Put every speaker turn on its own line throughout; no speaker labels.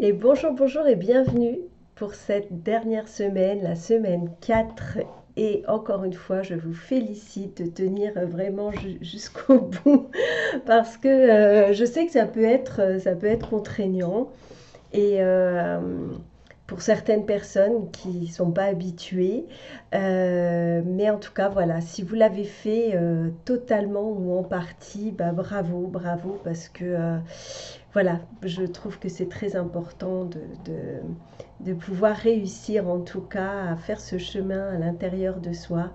Et bonjour, bonjour et bienvenue pour cette dernière semaine, la semaine 4. Et encore une fois, je vous félicite de tenir vraiment jusqu'au bout parce que je sais que ça peut être contraignant. Et pour certaines personnes qui ne sont pas habituées. Mais en tout cas, voilà, si vous l'avez fait totalement ou en partie, bah, bravo, bravo, parce que voilà, je trouve que c'est très important de pouvoir réussir en tout cas à faire ce chemin à l'intérieur de soi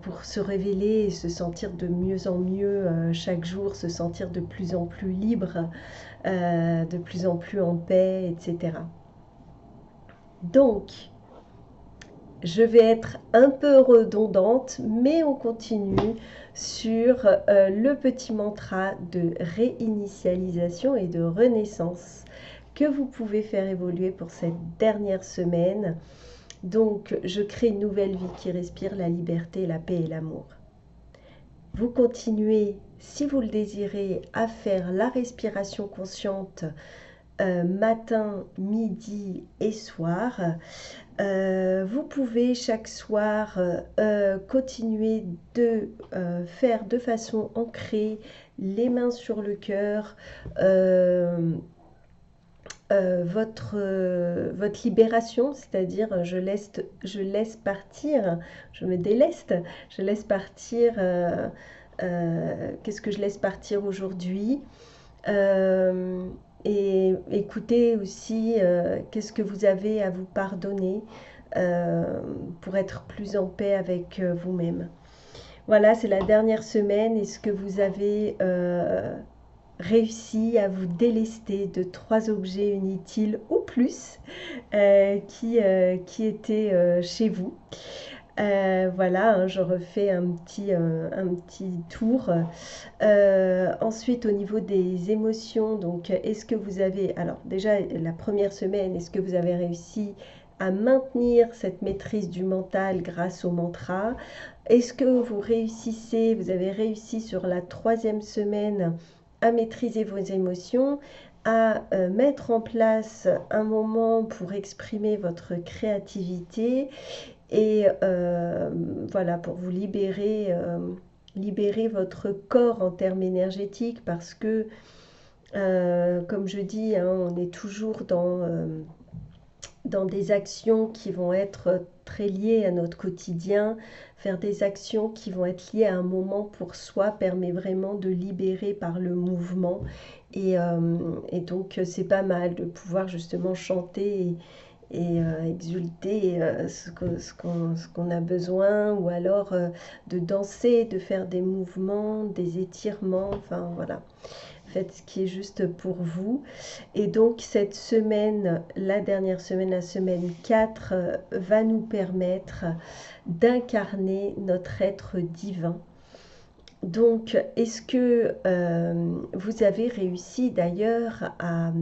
pour se révéler et se sentir de mieux en mieux chaque jour, se sentir de plus en plus libre, de plus en plus en paix, etc. Donc, je vais être un peu redondante, mais on continue sur le petit mantra de réinitialisation et de renaissance que vous pouvez faire évoluer pour cette dernière semaine. Donc, je crée une nouvelle vie qui respire la liberté, la paix et l'amour. Vous continuez, si vous le désirez, à faire la respiration consciente matin, midi et soir. Vous pouvez chaque soir continuer de faire de façon ancrée, les mains sur le cœur, votre libération, c'est-à-dire je laisse partir, je me déleste, je laisse partir, qu'est-ce que je laisse partir aujourd'hui. Euh, et écoutez aussi qu'est-ce que vous avez à vous pardonner pour être plus en paix avec vous-même. Voilà, c'est la dernière semaine. Est-ce que vous avez réussi à vous délester de 3 objets inutiles ou plus qui étaient chez vous? Voilà, hein, je refais un petit tour. Ensuite, au niveau des émotions, donc est-ce que vous avez, alors déjà la première semaine, est-ce que vous avez réussi à maintenir cette maîtrise du mental grâce au mantra? Est-ce que vous avez réussi sur la troisième semaine à maîtriser vos émotions, à mettre en place un moment pour exprimer votre créativité et voilà, pour vous libérer votre corps en termes énergétiques parce que, comme je dis, hein, on est toujours dans des actions qui vont être très liées à notre quotidien. Faire des actions qui vont être liées à un moment pour soi permet vraiment de libérer par le mouvement. Et donc, c'est pas mal de pouvoir justement chanter et exulter ce qu'on a besoin, ou alors de danser, de faire des mouvements, des étirements, enfin voilà. Faites ce qui est juste pour vous. Et donc cette semaine, la dernière semaine, la semaine 4, va nous permettre d'incarner notre être divin. Donc, est-ce que vous avez réussi d'ailleurs à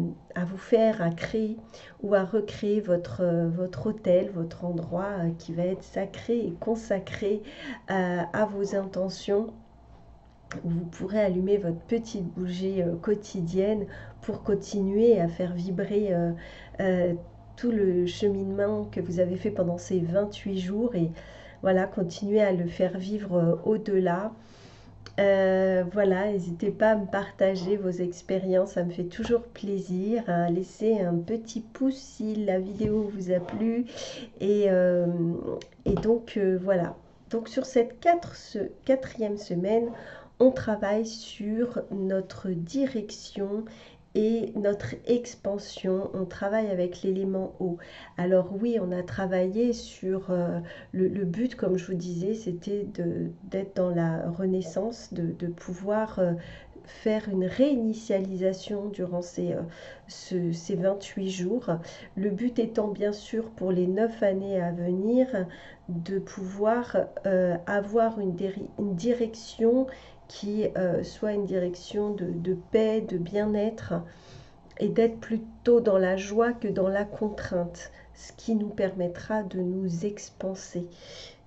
vous faire, à créer ou à recréer votre hôtel, votre endroit qui va être sacré et consacré à vos intentions? Vous pourrez allumer votre petite bougie quotidienne pour continuer à faire vibrer euh, tout le cheminement que vous avez fait pendant ces 28 jours et voilà, continuer à le faire vivre au-delà. Voilà, n'hésitez pas à me partager vos expériences, ça me fait toujours plaisir. À laisser un petit pouce si la vidéo vous a plu. Et, euh, et donc voilà. Donc sur cette quatrième semaine, on travaille sur notre direction et notre expansion. On travaille avec l'élément eau. Alors oui, on a travaillé sur le but, comme je vous disais, c'était d'être dans la renaissance, de pouvoir faire une réinitialisation durant ces 28 jours. Le but étant bien sûr pour les 9 années à venir de pouvoir avoir une direction qui soit une direction de paix, de bien-être et d'être plutôt dans la joie que dans la contrainte, ce qui nous permettra de nous expanser.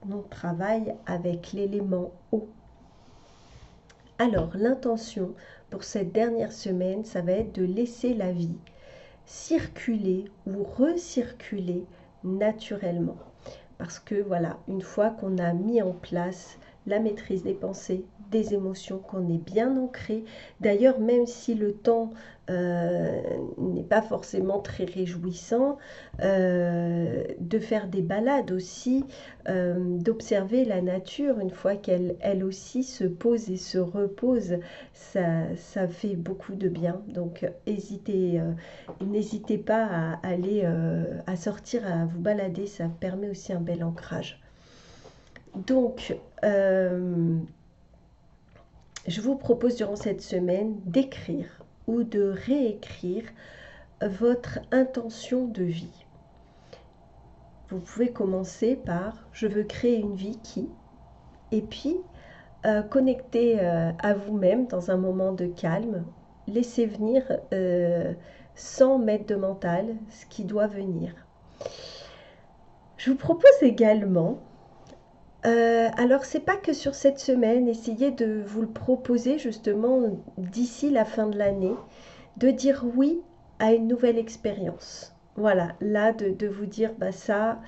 On travaille avec l'élément eau. Alors, l'intention pour cette dernière semaine, ça va être de laisser la vie, circuler ou recirculer naturellement. Parce que voilà, une fois qu'on a mis en place la maîtrise des pensées, des émotions, qu'on est bien ancré, d'ailleurs même si le temps n'est pas forcément très réjouissant, de faire des balades aussi, d'observer la nature une fois qu'elle elle aussi se pose et se repose, ça fait beaucoup de bien. Donc n'hésitez pas à aller à sortir, à vous balader, ça permet aussi un bel ancrage. Donc, je vous propose durant cette semaine d'écrire ou de réécrire votre intention de vie. Vous pouvez commencer par « je veux créer une vie qui » et puis connecter à vous-même dans un moment de calme, laissez venir sans mettre de mental ce qui doit venir. Je vous propose également, alors c'est pas que sur cette semaine, essayez de vous le proposer justement d'ici la fin de l'année, de dire oui à une nouvelle expérience. Voilà, là de vous dire, bah ça,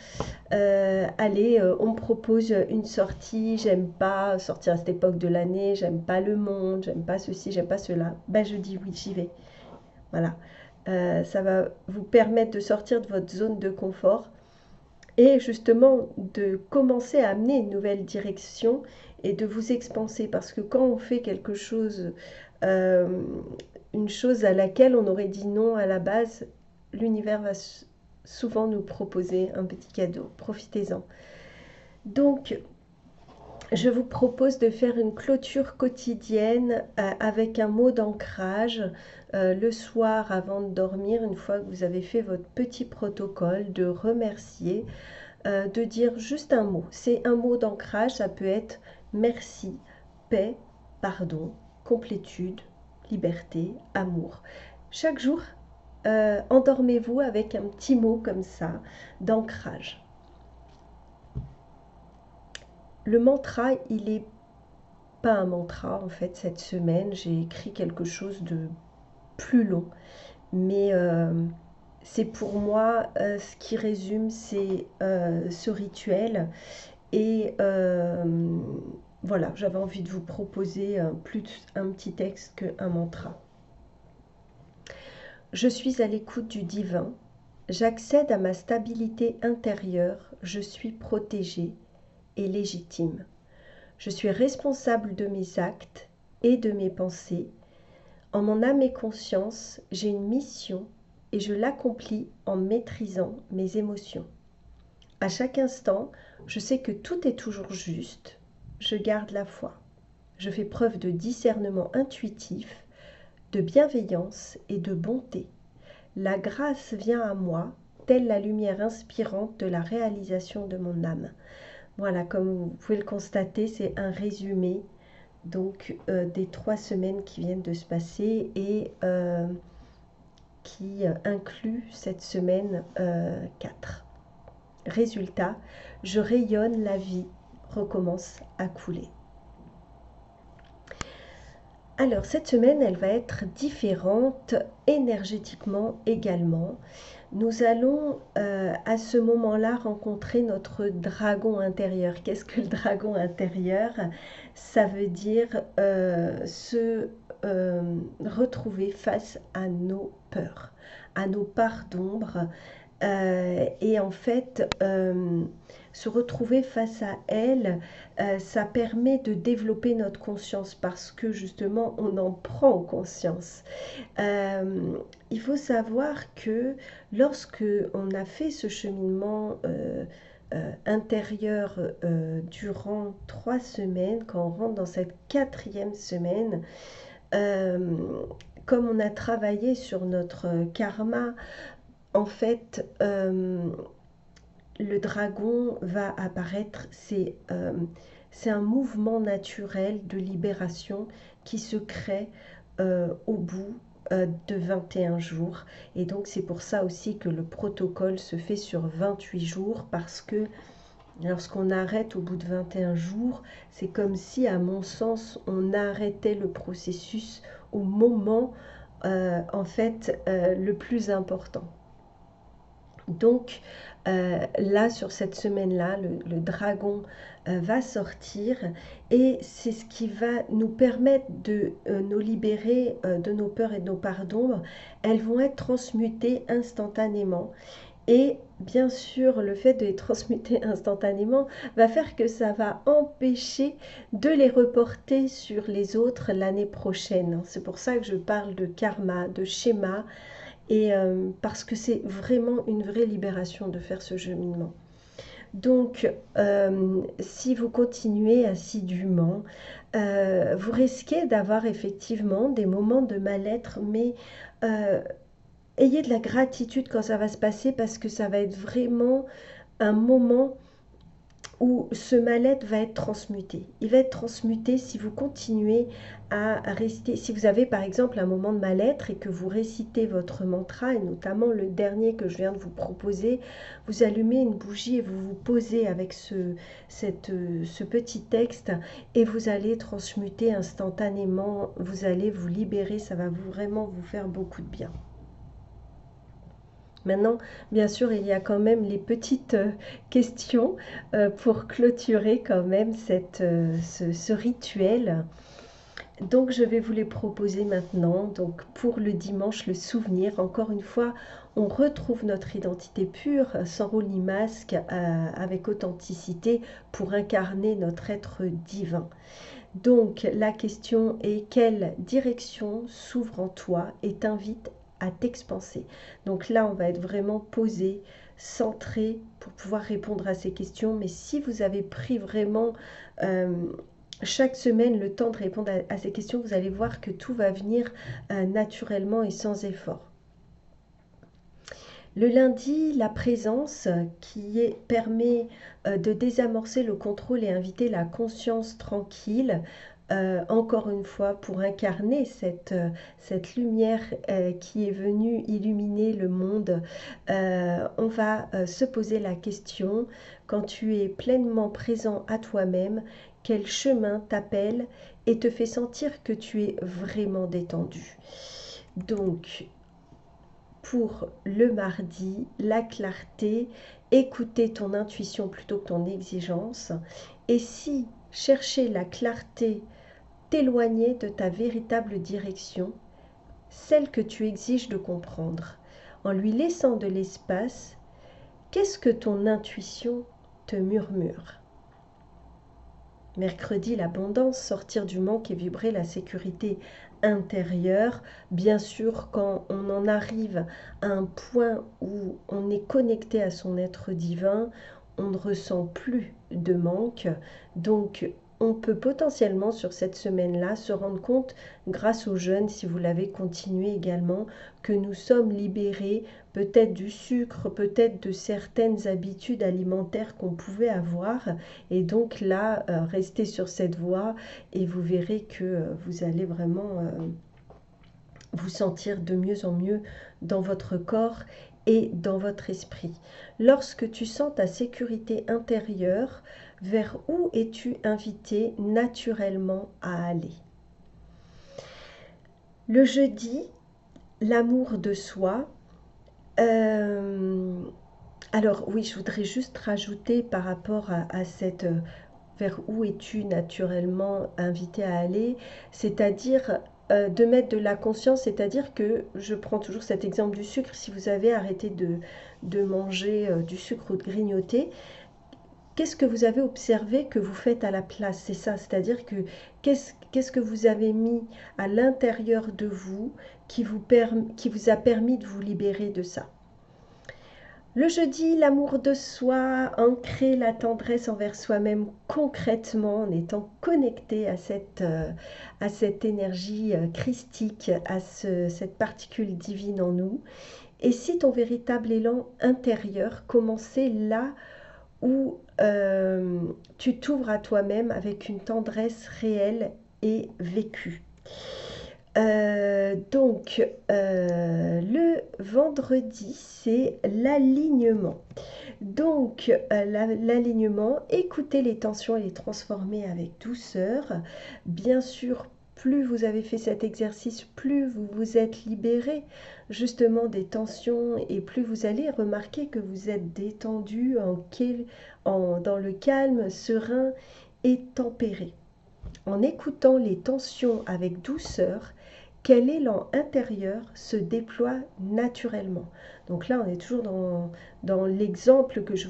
allez, on me propose une sortie, j'aime pas sortir à cette époque de l'année, j'aime pas le monde, j'aime pas ceci, j'aime pas cela. Ben je dis oui, j'y vais. Voilà, ça va vous permettre de sortir de votre zone de confort et justement de commencer à amener une nouvelle direction et de vous expanser. Parce que quand on fait quelque chose, une chose à laquelle on aurait dit non à la base, l'univers va souvent nous proposer un petit cadeau. Profitez-en. Donc, je vous propose de faire une clôture quotidienne avec un mot d'ancrage le soir avant de dormir, une fois que vous avez fait votre petit protocole, de remercier, de dire juste un mot. C'est un mot d'ancrage, ça peut être merci, paix, pardon, complétude, liberté, amour. Chaque jour, endormez-vous avec un petit mot comme ça d'ancrage. Le mantra, il n'est pas un mantra en fait cette semaine. J'ai écrit quelque chose de plus long. Mais c'est pour moi ce qui résume, c'est ce rituel. Et voilà, j'avais envie de vous proposer plus un petit texte qu'un mantra. Je suis à l'écoute du divin. J'accède à ma stabilité intérieure. Je suis protégée et légitime. Je suis responsable de mes actes et de mes pensées. En mon âme et conscience, j'ai une mission et je l'accomplis en maîtrisant mes émotions. À chaque instant, je sais que tout est toujours juste. Je garde la foi. Je fais preuve de discernement intuitif, de bienveillance et de bonté. La grâce vient à moi, telle la lumière inspirante de la réalisation de mon âme. Voilà, comme vous pouvez le constater, c'est un résumé donc des 3 semaines qui viennent de se passer et qui inclut cette semaine 4. Résultat, je rayonne, la vie recommence à couler. Alors cette semaine, elle va être différente énergétiquement également. Nous allons à ce moment-là rencontrer notre dragon intérieur. Qu'est-ce que le dragon intérieur? Ça veut dire se retrouver face à nos peurs, à nos parts d'ombre. Et en fait, se retrouver face à elles, ça permet de développer notre conscience parce que justement, on en prend conscience. Il faut savoir que lorsque on a fait ce cheminement intérieur durant 3 semaines, quand on rentre dans cette 4e semaine, comme on a travaillé sur notre karma, en fait, le dragon va apparaître, c'est un mouvement naturel de libération qui se crée au bout de 21 jours. Et donc c'est pour ça aussi que le protocole se fait sur 28 jours, parce que lorsqu'on arrête au bout de 21 jours, c'est comme si, à mon sens, on arrêtait le processus au moment en fait le plus important. Donc là, sur cette semaine-là, le dragon va sortir et c'est ce qui va nous permettre de nous libérer de nos peurs et de nos parts d'ombre. Elles vont être transmutées instantanément. Et bien sûr, le fait de les transmuter instantanément va faire que ça va empêcher de les reporter sur les autres l'année prochaine. C'est pour ça que je parle de karma, de schéma, et parce que c'est vraiment une vraie libération de faire ce cheminement. Donc, si vous continuez assidûment, vous risquez d'avoir effectivement des moments de mal-être, mais ayez de la gratitude quand ça va se passer parce que ça va être vraiment un moment où ce mal-être va être transmuté. Il va être transmuté si vous continuez à rester, si vous avez par exemple un moment de mal-être et que vous récitez votre mantra, et notamment le dernier que je viens de vous proposer, vous allumez une bougie et vous vous posez avec ce petit texte et vous allez transmuter instantanément, vous allez vous libérer, ça va vraiment vous faire beaucoup de bien. Maintenant, bien sûr, il y a quand même les petites questions pour clôturer quand même ce rituel. Donc, je vais vous les proposer maintenant. Donc, pour le dimanche, le souvenir, encore une fois, on retrouve notre identité pure, sans rôle ni masque, avec authenticité, pour incarner notre être divin. Donc, la question est: quelle direction s'ouvre en toi et t'invite à t'expanser? Donc là, on va être vraiment posé, centré pour pouvoir répondre à ces questions. Mais si vous avez pris vraiment chaque semaine le temps de répondre à ces questions, vous allez voir que tout va venir naturellement et sans effort. Le lundi, la présence qui permet de désamorcer le contrôle et inviter la conscience tranquille, encore une fois, pour incarner cette lumière qui est venue illuminer le monde. On va se poser la question: quand tu es pleinement présent à toi-même, quel chemin t'appelle et te fait sentir que tu es vraiment détendu? Donc, pour le mardi, la clarté, écouter ton intuition plutôt que ton exigence. Et si chercher la clarté t'éloignait de ta véritable direction, celle que tu exiges de comprendre, en lui laissant de l'espace, qu'est-ce que ton intuition te murmure? Mercredi, l'abondance, sortir du manque et vibrer la sécurité intérieure. Bien sûr, quand on en arrive à un point où on est connecté à son être divin, on ne ressent plus de manque. Donc, on peut potentiellement sur cette semaine-là se rendre compte, grâce au jeûne, si vous l'avez continué également, que nous sommes libérés peut-être du sucre, peut-être de certaines habitudes alimentaires qu'on pouvait avoir. Et donc là, restez sur cette voie et vous verrez que vous allez vraiment vous sentir de mieux en mieux dans votre corps et dans votre esprit. Lorsque tu sens ta sécurité intérieure, vers où es-tu invité naturellement à aller? Le jeudi, l'amour de soi. Alors oui, je voudrais juste rajouter par rapport à cette vers où es-tu naturellement invité à aller, c'est-à-dire de mettre de la conscience, c'est-à-dire que je prends toujours cet exemple du sucre. Si vous avez arrêté de manger du sucre ou de grignoter, qu'est-ce que vous avez observé que vous faites à la place? C'est ça, c'est-à-dire que qu'est-ce que vous avez mis à l'intérieur de vous qui vous a permis de vous libérer de ça? Le jeudi, l'amour de soi, ancrer la tendresse envers soi-même concrètement en étant connecté à cette énergie christique, à cette particule divine en nous. Et si ton véritable élan intérieur commençait là où tu t'ouvres à toi-même avec une tendresse réelle et vécue. Le vendredi, c'est l'alignement. Donc, l'alignement, écouter les tensions et les transformer avec douceur. Bien sûr, plus vous avez fait cet exercice, plus vous vous êtes libéré justement des tensions et plus vous allez remarquer que vous êtes détendu, dans le calme, serein et tempéré. En écoutant les tensions avec douceur, quel élan intérieur se déploie naturellement. Donc là, on est toujours dans l'exemple que je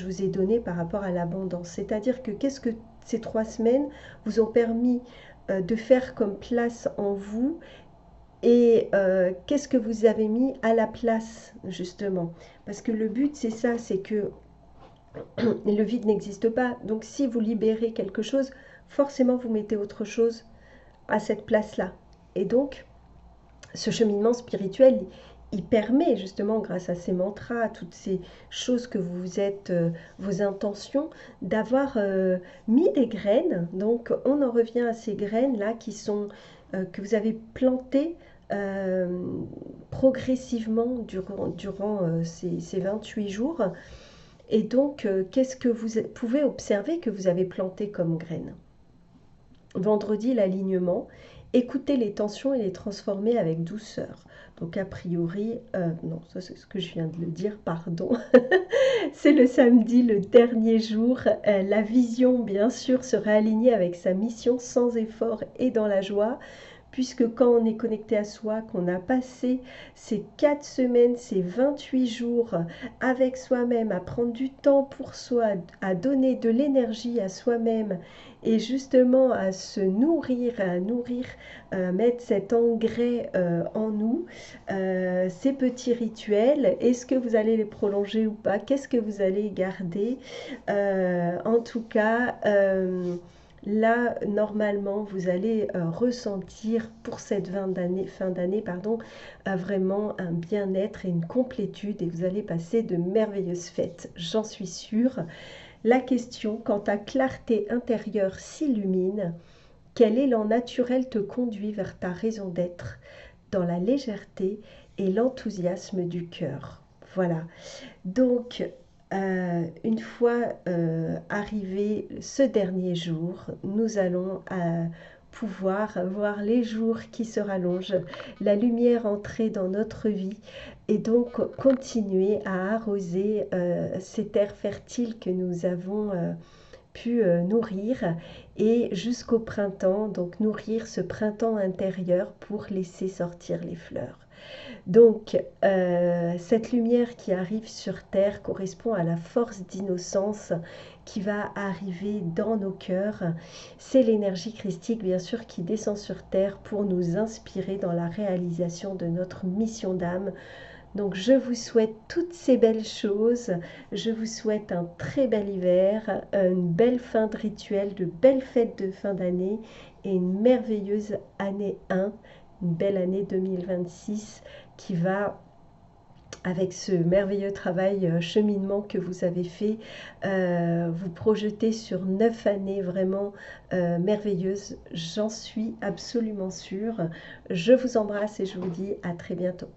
vous ai donné par rapport à l'abondance. C'est-à-dire que qu'est-ce que ces 3 semaines vous ont permis de faire comme place en vous et qu'est-ce que vous avez mis à la place, justement. Parce que le but, c'est ça, c'est que le vide n'existe pas. Donc si vous libérez quelque chose, forcément, vous mettez autre chose à cette place-là. Et donc, ce cheminement spirituel, il permet justement, grâce à ces mantras, toutes ces choses que vous êtes, vos intentions, d'avoir mis des graines. Donc, on en revient à ces graines-là que vous avez plantées progressivement durant ces 28 jours. Et donc, qu'est-ce que vous pouvez observer que vous avez planté comme graines? Vendredi, l'alignement. Écouter les tensions et les transformer avec douceur. Donc a priori, non, ça c'est ce que je viens de le dire, pardon. C'est le samedi, le dernier jour. La vision, bien sûr, sera alignée avec sa mission sans effort et dans la joie. Puisque quand on est connecté à soi, qu'on a passé ces 4 semaines, ces 28 jours avec soi-même, à prendre du temps pour soi, à donner de l'énergie à soi-même et justement à se nourrir, mettre cet engrais en nous, ces petits rituels, est-ce que vous allez les prolonger ou pas? Qu'est-ce que vous allez garder? En tout cas, là, normalement, vous allez ressentir pour cette fin d'année, vraiment un bien-être et une complétude et vous allez passer de merveilleuses fêtes, j'en suis sûre. La question, quand ta clarté intérieure s'illumine, quel élan naturel te conduit vers ta raison d'être, dans la légèreté et l'enthousiasme du cœur? Voilà. Donc, une fois arrivé ce dernier jour, nous allons pouvoir voir les jours qui se rallongent, la lumière entrer dans notre vie et donc continuer à arroser ces terres fertiles que nous avons pu nourrir et jusqu'au printemps, donc nourrir ce printemps intérieur pour laisser sortir les fleurs. Donc, cette lumière qui arrive sur Terre correspond à la force d'innocence qui va arriver dans nos cœurs. C'est l'énergie christique, bien sûr, qui descend sur Terre pour nous inspirer dans la réalisation de notre mission d'âme. Donc, je vous souhaite toutes ces belles choses. Je vous souhaite un très bel hiver, une belle fin de rituel, de belles fêtes de fin d'année et une merveilleuse année 1, une belle année 2026 qui va, avec ce merveilleux travail cheminement que vous avez fait, vous projeter sur 9 années vraiment merveilleuses. J'en suis absolument sûre. Je vous embrasse et je vous dis à très bientôt.